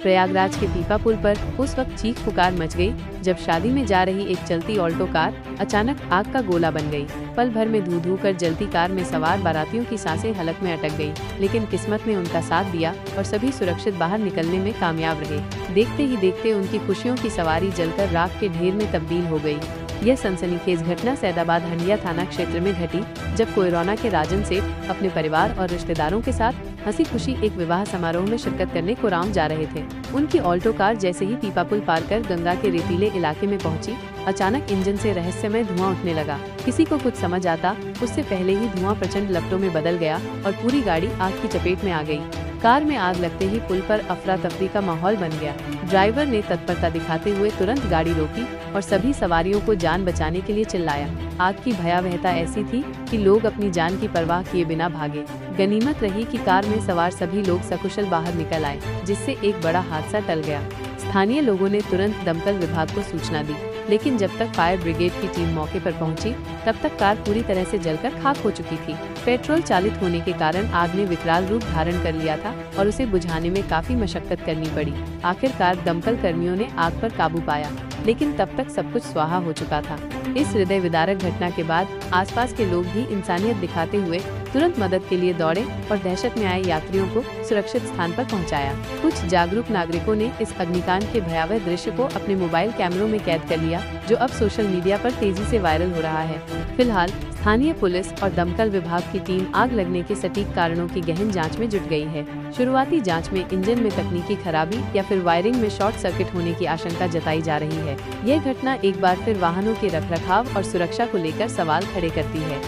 प्रयागराज के पीपा पुल पर उस वक्त चीख पुकार मच गई जब शादी में जा रही एक चलती ऑल्टो कार अचानक आग का गोला बन गई। पल भर में धू धू कर जलती कार में सवार बारातियों की सांसें हलक में अटक गई, लेकिन किस्मत ने उनका साथ दिया और सभी सुरक्षित बाहर निकलने में कामयाब रहे। देखते ही देखते उनकी खुशियों की सवारी जलकर राख के ढेर में तब्दील हो गई। यह सनसनीखेज घटना सैदाबाद हंडिया थाना क्षेत्र में घटी, जब कोयरौना के राजन सेठ अपने परिवार और रिश्तेदारों के साथ हंसी खुशी एक विवाह समारोह में शिरकत करने कोराम जा रहे थे। उनकी ऑल्टो कार जैसे ही पीपा पुल पार कर गंगा के रेतीले इलाके में पहुंची, अचानक इंजन से रहस्यमय धुआं उठने लगा। किसी को कुछ समझ आता उससे पहले ही धुआं प्रचंड लपटों में बदल गया और पूरी गाड़ी आग की चपेट में आ गई। कार में आग लगते ही पुल पर अफरा तफरी का माहौल बन गया। ड्राइवर ने तत्परता दिखाते हुए तुरंत गाड़ी रोकी और सभी सवारियों को जान बचाने के लिए चिल्लाया। आग की भयावहता ऐसी थी कि लोग अपनी जान की परवाह किए बिना भागे। गनीमत रही कि कार में सवार सभी लोग सकुशल बाहर निकल आए, जिससे एक बड़ा हादसा टल गया। स्थानीय लोगों ने तुरंत दमकल विभाग को सूचना दी, लेकिन जब तक फायर ब्रिगेड की टीम मौके पर पहुंची, तब तक कार पूरी तरह से जलकर खाक हो चुकी थी। पेट्रोल चालित होने के कारण आग ने विकराल रूप धारण कर लिया था और उसे बुझाने में काफी मशक्कत करनी पड़ी। आखिरकार दमकल कर्मियों ने आग पर काबू पाया, लेकिन तब तक सब कुछ स्वाहा हो चुका था। इस हृदय विदारक घटना के बाद आसपास के लोग भी इंसानियत दिखाते हुए तुरंत मदद के लिए दौड़े और दहशत में आए यात्रियों को सुरक्षित स्थान पर पहुंचाया। कुछ जागरूक नागरिकों ने इस अग्निकांड के भयावह दृश्य को अपने मोबाइल कैमरों में कैद कर लिया, जो अब सोशल मीडिया पर तेजी से वायरल हो रहा है। फिलहाल स्थानीय पुलिस और दमकल विभाग की टीम आग लगने के सटीक कारणों की गहन जांच में जुट गई है। शुरुआती जांच में इंजन में तकनीकी खराबी या फिर वायरिंग में शॉर्ट सर्किट होने की आशंका जताई जा रही है। यह घटना एक बार फिर वाहनों के रखरखाव और सुरक्षा को लेकर सवाल खड़े करती है।